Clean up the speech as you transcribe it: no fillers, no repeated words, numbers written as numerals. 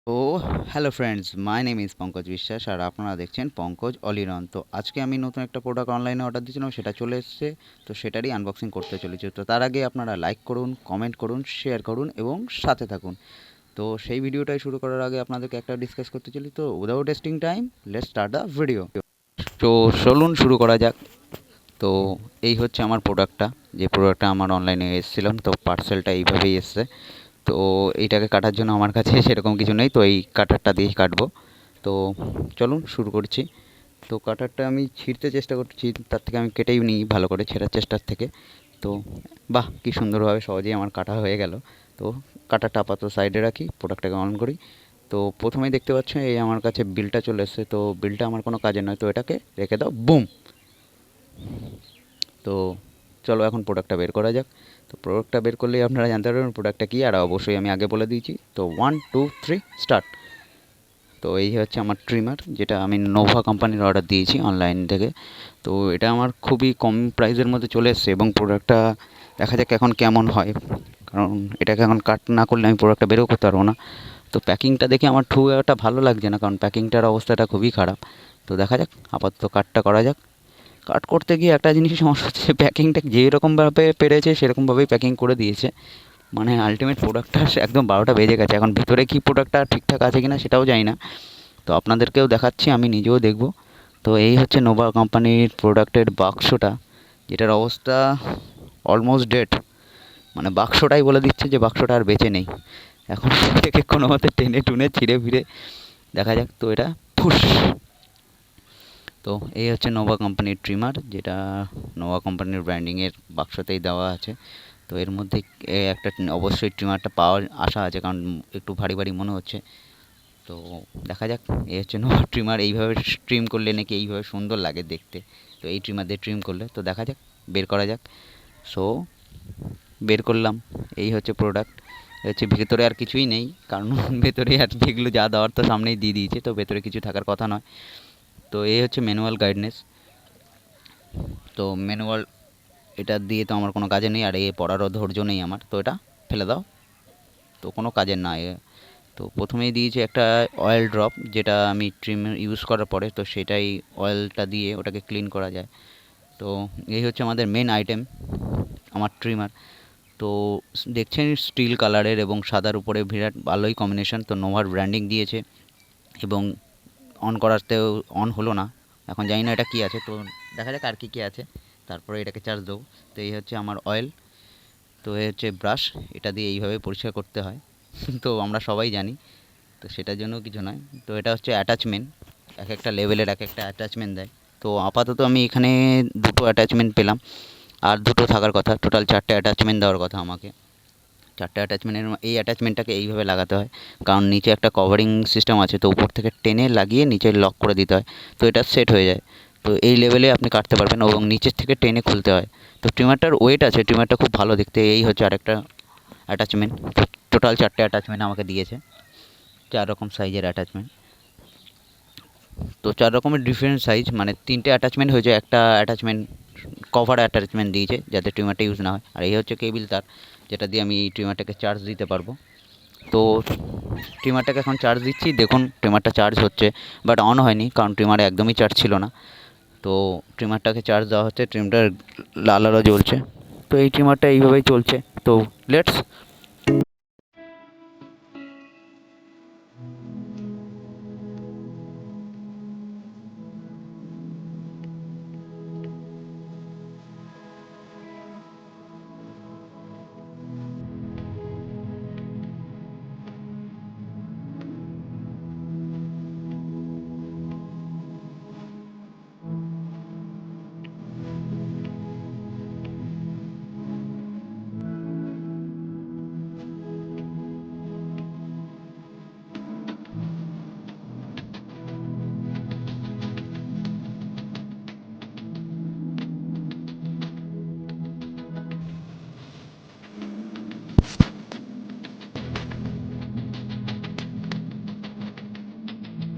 তো hello friends, my name is Pankaj বিশ্বাস আর আপনারা দেখছেন পঙ্কজ অলিরন। তো আজকে আমি নতুন একটা প্রোডাক্ট অনলাইনে অর্ডার দিয়েছিলাম, সেটা চলে এসেছে। তো সেটারই আনবক্সিং করতে চলেছি। তো তার আগে আপনারা লাইক করুন, কমেন্ট করুন, শেয়ার করুন এবং সাথে থাকুন। তো সেই ভিডিওটাই শুরু করার আগে আপনাদেরকে একটা ডিসকাস করতে চলি। তো without wasting time, let's start the video. তো চলুন শুরু করা যাক। তো এই হচ্ছে আমার প্রোডাক্টটা, যে প্রোডাক্টটা আমার অনলাইনে এসেছিলাম। তো পার্সেলটা এইভাবেই এসছে। তো এইটাকে কাটার জন্য আমার কাছে সেরকম কিছু নেই, তো এই কাটারটা দিয়েই কাটবো। তো চলুন শুরু করছি। তো কাটারটা আমি ছিঁড়তে চেষ্টা করছি, তার থেকে আমি কেটেই নিই ভালো করে ছেঁড়ার চেষ্টার থেকে। তো বাহ, কি সুন্দরভাবে সহজেই আমার কাটা হয়ে গেল। তো কাটারটা আপাতত সাইডে রাখি, প্রোডাক্টটাকে অন করি। তো প্রথমেই দেখতে পাচ্ছেন এই আমার কাছে বিলটা চলে এসেছে। তো বিলটা আমার কোনো কাজের নয়, তো এটাকে রেখে দাও, বুম। তো চলো এখন প্রোডাক্টটা বের করা যাক। তো প্রোডাক্টটা বের করলেই আপনারা জানতে পারবেন প্রোডাক্টটা কী, আর অবশ্যই আমি আগে বলে দিয়েছি। তো 1 2 3 স্টার্ট। তো এই হচ্ছে আমার ট্রিমার, যেটা আমি নোভা কোম্পানির অর্ডার দিয়েছি অনলাইন থেকে। তো এটা আমার খুবই কম প্রাইসের মধ্যে চলে এসছে এবং প্রোডাক্টটা দেখা যাক এখন কেমন হয়, কারণ এটাকে এখন কাট না করলে আমি প্রোডাক্টটা বেরও করতে পারবো না। তো প্যাকিংটা দেখে আমার খুব একটা ভালো লাগছে না, কারণ প্যাকিংটার অবস্থাটা খুবই খারাপ। তো দেখা যাক, আপাতত কাটটা করা যাক। কাট করতে গিয়ে একটা জিনিসই সমস্যা হচ্ছে, প্যাকিংটা যেরকমভাবে পেরেছে সেরকমভাবেই প্যাকিং করে দিয়েছে। মানে আলটিমেট প্রোডাক্টটা একদম 12টা বেজে গেছে, এখন ভিতরে কি প্রোডাক্টটা ঠিকঠাক আছে কিনা সেটাও জানি না। তো আপনাদেরকেও দেখাচ্ছি, আমি নিজেও দেখব। তো এই হচ্ছে নোভা কোম্পানির প্রোডাক্টের বাক্সটা, যেটার অবস্থা অলমোস্ট ডেড। মানে বাক্সটাই বলে দিচ্ছে যে বাক্সটা আর বেঁচে নেই। এখন থেকে কোনো মতে টেনে টুনে ছিঁড়ে ফিরে দেখা যাক। তো এটা ফুস। তো এই হচ্ছে নোভা কোম্পানির ট্রিমার, যেটা নোভা কোম্পানির ব্র্যান্ডিংয়ের বাক্সতেই দেওয়া আছে। তো এর মধ্যে একটা অবশ্যই ট্রিমারটা পাওয়ার আশা আছে, কারণ একটু ভারী ভারী মনে হচ্ছে। তো দেখা যাক। এই হচ্ছে নোভা ট্রিমার, এইভাবে ট্রিম করলে নাকি এইভাবে সুন্দর লাগে দেখতে। তো এই ট্রিমার দিয়ে ট্রিম করলে, তো দেখা যাক, বের করা যাক। সো বের করলাম, এই হচ্ছে প্রোডাক্ট। হচ্ছে ভেতরে আর কিছুই নেই, কারণ ভেতরে আর যেগুলো যা দেওয়ার তো সামনেই দিয়ে দিয়েছে, তো ভেতরে কিছু থাকার কথা নয়। তো এই হচ্ছে ম্যানুয়াল গাইডনেস। তো ম্যানুয়াল এটা দিয়ে তো আমার কোনো কাজে নেই, আর এ পড়ারও ধৈর্য নেই আমার, তো এটা ফেলে দাও। তো কোনো কাজের না এ। তো প্রথমেই দিয়েছে একটা অয়েল ড্রপ, যেটা আমি ট্রিম ইউজ করার পরে তো সেটাই অয়েলটা দিয়ে ওটাকে ক্লিন করা যায়। তো এই হচ্ছে আমাদের মেন আইটেম, আমার ট্রিমার। তো দেখছেন স্টিল কালারের এবং সাদার উপরে বিরাট ভালোই কম্বিনেশন। তো নোভার ব্র্যান্ডিং দিয়েছে এবং অন করাতেও অন হলো না। এখন জানি না এটা কী আছে, তো দেখা যাক আর কী কী আছে, তারপরে এটাকে চার্জ দেবো। তো এই হচ্ছে আমার অয়েল। তো এই হচ্ছে ব্রাশ, এটা দিয়ে এইভাবে পরিষ্কার করতে হয়। তো আমরা সবাই জানি, তো সেটার জন্য কিছু নয়। তো এটা হচ্ছে অ্যাটাচমেন্ট, এক একটা লেভেলের এক একটা অ্যাটাচমেন্ট দেয়। তো আপাতত আমি এখানে দুটো অ্যাটাচমেন্ট পেলাম, আর দুটো থাকার কথা, টোটাল 4টে অ্যাটাচমেন্ট দেওয়ার কথা আমাকে। 4টে অ্যাটাচমেন্টের এই অ্যাটাচমেন্টটাকে এইভাবে লাগাতে হয়, কারণ নিচে একটা কভারিং সিস্টেম আছে, তো উপর থেকে টেনে লাগিয়ে নিচে লক করে দিতে হয়। তো এটা সেট হয়ে যায়। তো এই লেভেলে আপনি কাটতে পারবেন এবং নিচের থেকে টেনে খুলতে হয়। তো ট্রিমারটার ওয়েট আছে, ট্রিমারটা খুব ভালো দেখতে। এই হচ্ছে আরেকটা অ্যাটাচমেন্ট। টোটাল 4টে অ্যাটাচমেন্ট আমাকে দিয়েছে, 4 রকম সাইজের অ্যাটাচমেন্ট। তো 4 রকমের ডিফারেন্ট সাইজ, মানে 3টে অ্যাটাচমেন্ট হয়েছে, একটা অ্যাটাচমেন্ট কভার অ্যাটাচমেন্ট দিয়েছে যাতে ট্রিমারটা ইউজ না হয়। আর এই হচ্ছে কেবিল তার, যেটা দিয়ে আমি এই ট্রিমারটাকে চার্জ দিতে পারবো। তো ট্রিমারটাকে এখন চার্জ দিচ্ছি, দেখুন ট্রিমারটা চার্জ হচ্ছে, বাট অন হয়নি, কারণ ট্রিমারে একদমই চার্জ ছিল না। তো ট্রিমারটাকে চার্জ দেওয়া হচ্ছে, ট্রিমারটা লাল আলো জ্বলছে। তো এই ট্রিমারটা এইভাবেই চলছে। তো লেটস